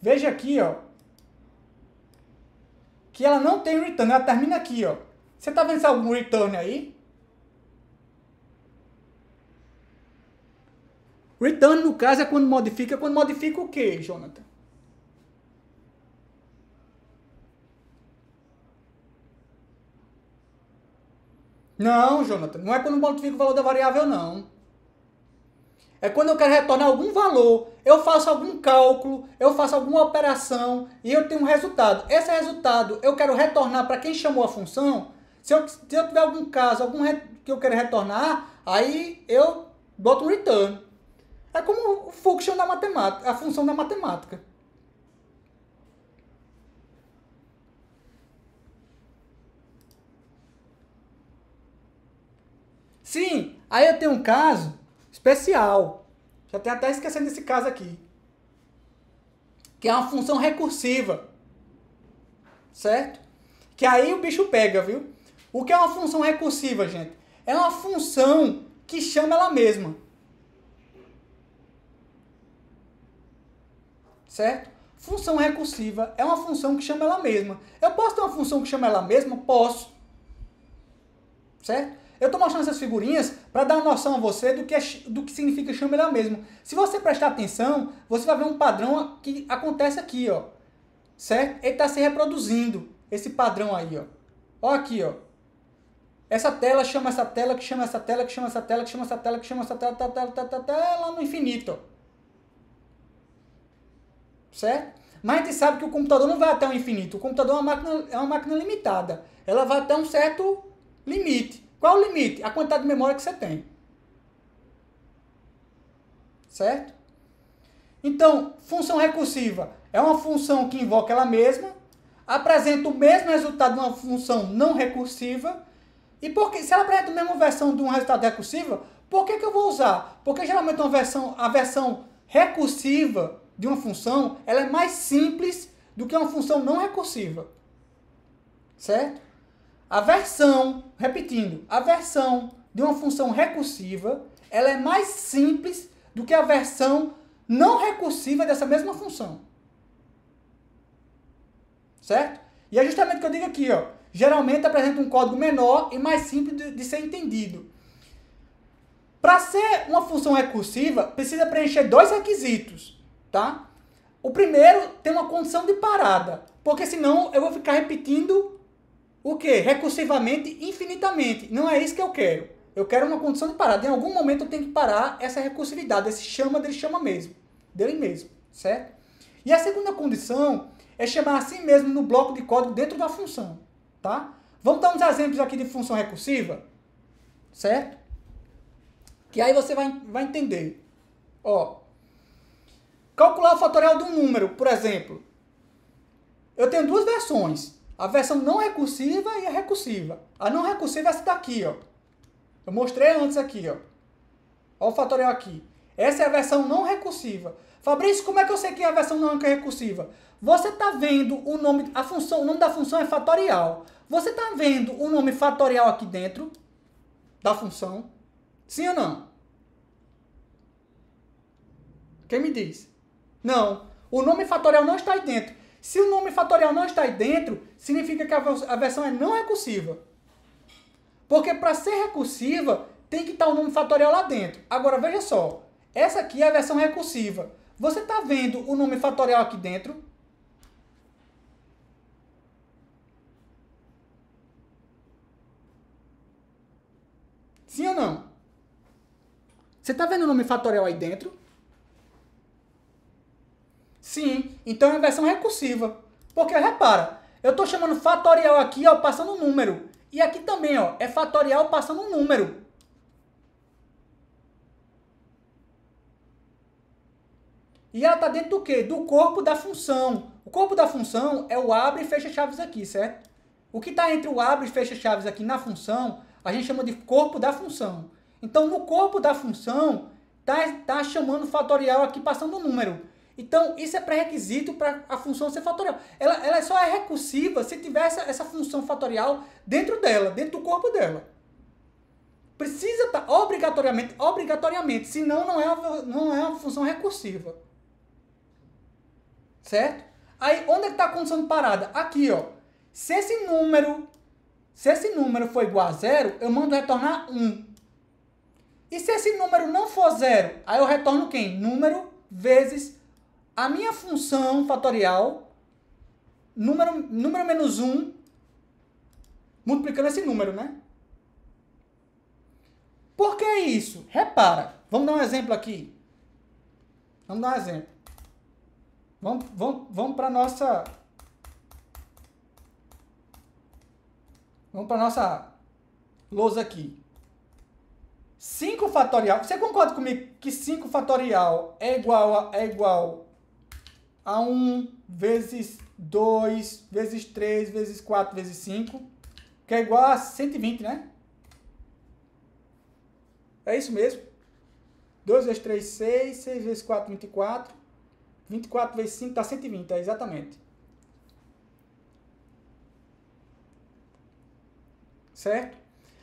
Veja aqui, ó, que ela não tem return. Ela termina aqui. Ó. Você está vendo algum return aí? Return, no caso, é quando modifica. Quando modifica o quê, Jonathan? Não, Jonathan, não é quando modifica o valor da variável, não. É quando eu quero retornar algum valor, eu faço algum cálculo, eu faço alguma operação e eu tenho um resultado. Esse resultado eu quero retornar para quem chamou a função. Se eu tiver algum caso, que eu quero retornar, aí eu boto um return. É como o function da matemática, a função da matemática. Sim, aí eu tenho um caso especial. Já tenho até esquecendo desse caso aqui. Que é uma função recursiva. Certo? Que aí o bicho pega, viu? O que é uma função recursiva, gente? É uma função que chama ela mesma. Certo? Função recursiva é uma função que chama ela mesma. Eu posso ter uma função que chama ela mesma? Posso. Certo? Eu estou mostrando essas figurinhas para dar uma noção a você do que significa chama ela mesma. Se você prestar atenção, você vai ver um padrão que acontece aqui, ó. Certo? Ele está se reproduzindo, esse padrão aí, ó. Ó aqui, ó. Essa tela chama essa tela, que chama essa tela, que chama essa tela, que chama essa tela, que chama essa tela, até lá no infinito, ó. Certo? Mas a gente sabe que o computador não vai até o infinito. O computador é uma máquina limitada. Ela vai até um certo limite. Qual o limite? A quantidade de memória que você tem. Certo? Então, função recursiva é uma função que invoca ela mesma, apresenta o mesmo resultado de uma função não recursiva, e se ela apresenta a mesma versão de um resultado recursivo, por que eu vou usar? Porque geralmente a versão recursiva de uma função, ela é mais simples do que uma função não recursiva. Certo? Repetindo, a versão de uma função recursiva, ela é mais simples do que a versão não recursiva dessa mesma função. Certo? E é justamente o que eu digo aqui, ó. Geralmente apresenta um código menor e mais simples de ser entendido. Para ser uma função recursiva, precisa preencher dois requisitos, tá? O primeiro, tem uma condição de parada, porque senão eu vou ficar repetindo o quê? Recursivamente, infinitamente. Não é isso que eu quero. Eu quero uma condição de parada. Em algum momento eu tenho que parar essa recursividade, esse chama dele mesmo, certo? E a segunda condição é chamar assim mesmo no bloco de código dentro da função, tá? Vamos dar uns exemplos aqui de função recursiva, certo? Que aí você vai entender. Ó, calcular o fatorial de um número, por exemplo. Eu tenho duas versões. A versão não recursiva e a recursiva. A não recursiva é essa daqui, ó. Eu mostrei antes aqui, ó. Olha o fatorial aqui. Essa é a versão não recursiva. Fabrício, como é que eu sei que é a versão não recursiva? Você está vendo o nome da função é fatorial. Você está vendo o nome fatorial aqui dentro da função? Sim ou não? Quem me diz? Não. O nome fatorial não está aí dentro. Se o nome fatorial não está aí dentro, significa que a versão é não recursiva. Porque para ser recursiva, tem que estar o nome fatorial lá dentro. Agora, veja só. Essa aqui é a versão recursiva. Você está vendo o nome fatorial aqui dentro? Sim ou não? Você está vendo o nome fatorial aí dentro? Sim, então é a versão recursiva. Porque, repara, Eu estou chamando fatorial aqui, ó, passando um número. E aqui também, ó, é fatorial passando um número. E ela está dentro do quê? Do corpo da função. O corpo da função é o abre e fecha chaves aqui, certo? O que está entre o abre e fecha chaves aqui na função, a gente chama de corpo da função. Então, no corpo da função, tá chamando fatorial aqui passando um número. Então, isso é pré-requisito para a função ser fatorial. Ela só é recursiva se tiver essa função fatorial dentro dela, dentro do corpo dela. Precisa estar obrigatoriamente, senão não é uma função recursiva. Certo? Aí, onde é que está a condição parada? Aqui, ó. Se esse número for igual a 0, eu mando retornar 1. E se esse número não for 0, aí eu retorno quem? Número vezes a minha função fatorial, número menos 1, multiplicando esse número, né? Por que isso? Repara. Vamos dar um exemplo aqui. Vamos dar um exemplo. Vamos para nossa... Vamos para nossa lousa aqui. 5 fatorial. Você concorda comigo que 5 fatorial é igual a 1 vezes 2 vezes 3 vezes 4 vezes 5, que é igual a 120, né? É isso mesmo. 2 vezes 3, 6. 6 vezes 4, 24. 24 vezes 5 dá 120, é exatamente. Certo?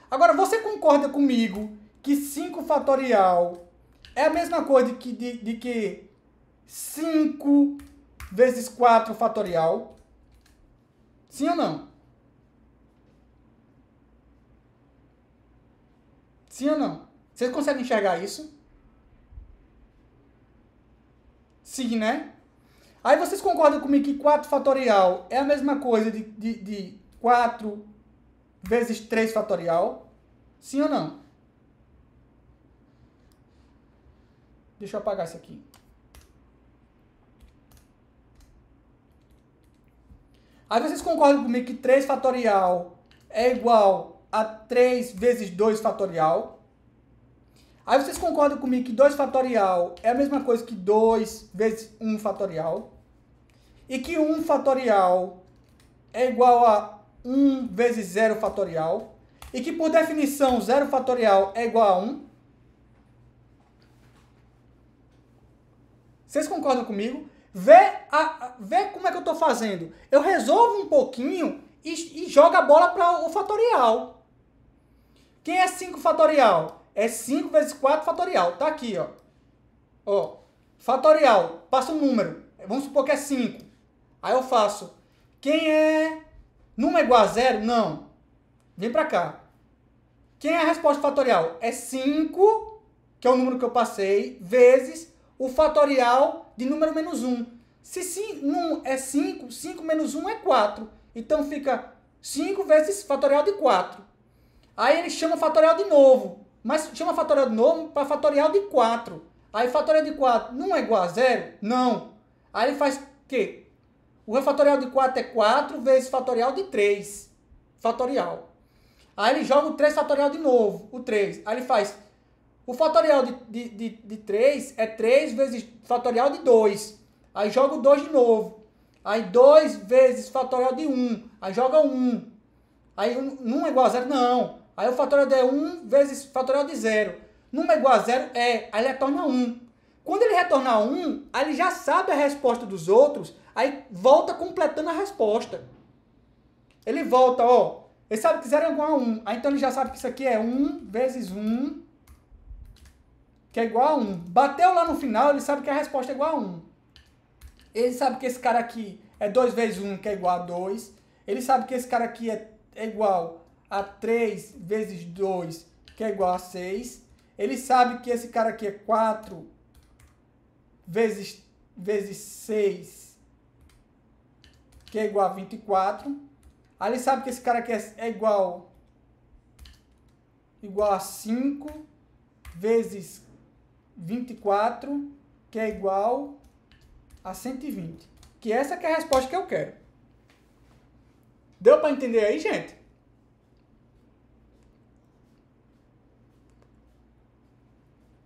Agora, você concorda comigo que 5 fatorial é a mesma coisa de que 5 vezes 4 fatorial? Sim ou não? Sim ou não? Vocês conseguem enxergar isso? Sim, né? Aí vocês concordam comigo que 4 fatorial é a mesma coisa de 4 vezes 3 fatorial? Sim ou não? Deixa eu apagar isso aqui. Aí vocês concordam comigo que 3 fatorial é igual a 3 vezes 2 fatorial? Aí vocês concordam comigo que 2 fatorial é a mesma coisa que 2 vezes 1 fatorial? E que 1 fatorial é igual a 1 vezes 0 fatorial? E que, por definição, 0 fatorial é igual a 1? Vocês concordam comigo? Vê como é que eu estou fazendo. Eu resolvo um pouquinho e jogo a bola para o fatorial. Quem é 5 fatorial? É 5 vezes 4 fatorial. Tá aqui, ó. Ó, fatorial, passa um número. Vamos supor que é 5. Aí eu faço. Quem é... Número é igual a 0? Não. Vem pra cá. Quem é a resposta fatorial? É 5, que é o número que eu passei, vezes o fatorial de número menos 1. Se 1 é 5, 5 menos 1 é 4. Então fica 5 vezes fatorial de 4. Aí ele chama fatorial de novo. Mas chama fatorial de novo para fatorial de 4. Aí fatorial de 4 não é igual a 0? Não. Aí ele faz o quê? O fatorial de 4 é 4 vezes fatorial de 3. Fatorial. Aí ele joga o 3 fatorial de novo. O 3. Aí ele faz... O fatorial de 3 é 3 vezes fatorial de 2. Aí joga o 2 de novo. Aí 2 vezes fatorial de 1. Aí joga 1. Aí 1 é igual a 0? Não. Aí o fatorial de 1 vezes fatorial de 0. Número é igual a 0? É. Aí ele retorna 1. Quando ele retornar 1, aí ele já sabe a resposta dos outros, aí volta completando a resposta. Ele volta, ó. Ele sabe que 0 é igual a 1. Aí então ele já sabe que isso aqui é 1 vezes 1, que é igual a 1. Bateu lá no final, ele sabe que a resposta é igual a 1. Ele sabe que esse cara aqui é 2 vezes 1, que é igual a 2. Ele sabe que esse cara aqui é igual a 3 vezes 2, que é igual a 6. Ele sabe que esse cara aqui é 4 vezes 6, que é igual a 24. Aí ele sabe que esse cara aqui é igual a 5 vezes 24, que é igual a 120. Que essa que é a resposta que eu quero. Deu para entender aí, gente?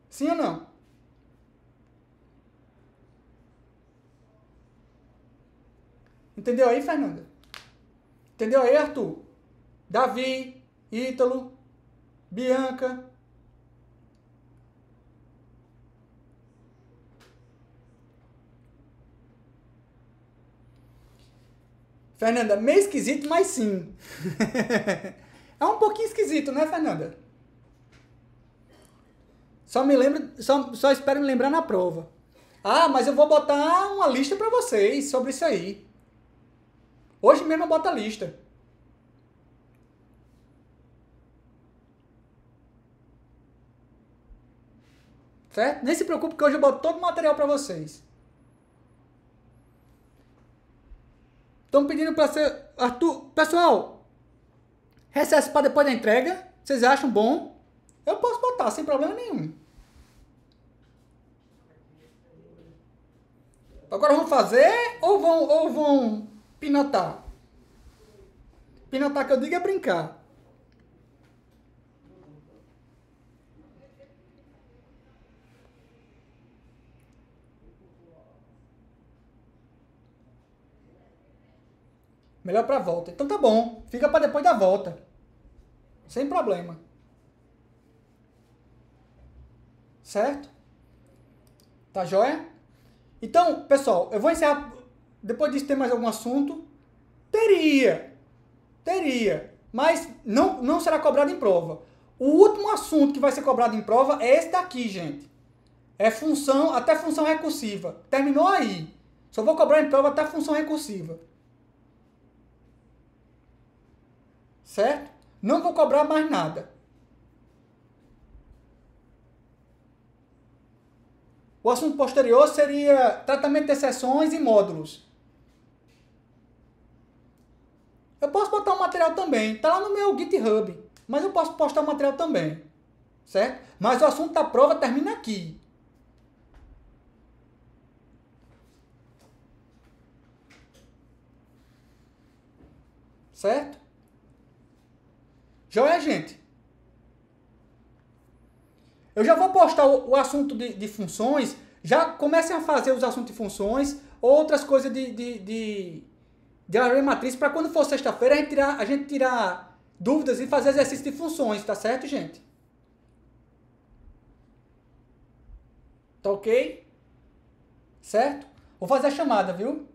Sim ou não? Entendeu aí, Fernanda? Entendeu aí, Arthur? Davi, Ítalo, Bianca. Fernanda, meio esquisito, mas sim. É um pouquinho esquisito, né, Fernanda? Só espero me lembrar na prova. Ah, mas eu vou botar uma lista para vocês sobre isso aí. Hoje mesmo eu boto a lista. Certo? Nem se preocupe que hoje eu boto todo o material para vocês. Estão pedindo para ser... Arthur, pessoal, recesso para depois da entrega. Vocês acham bom? Eu posso botar sem problema nenhum. Agora vão fazer ou vão pinotar? Pinotar que eu digo é brincar. Melhor para volta. Então tá bom. Fica para depois da volta. Sem problema. Certo? Tá joia? Então, pessoal, eu vou encerrar. Depois disso, tem mais algum assunto? Teria. Mas não será cobrado em prova. O último assunto que vai ser cobrado em prova é esse daqui, gente. É função, até função recursiva. Terminou aí. Só vou cobrar em prova até função recursiva. Certo? Não vou cobrar mais nada. O assunto posterior seria tratamento de exceções e módulos. Eu posso botar o material também. Está lá no meu GitHub. Mas eu posso postar o material também. Certo? Mas o assunto da prova termina aqui. Certo? Joia, gente? Eu já vou postar o assunto de funções. Já comecem a fazer os assuntos de funções. Outras coisas de array matriz. Para quando for sexta-feira a gente tirar dúvidas e fazer exercício de funções. Tá certo, gente? Tá ok? Certo? Vou fazer a chamada, viu?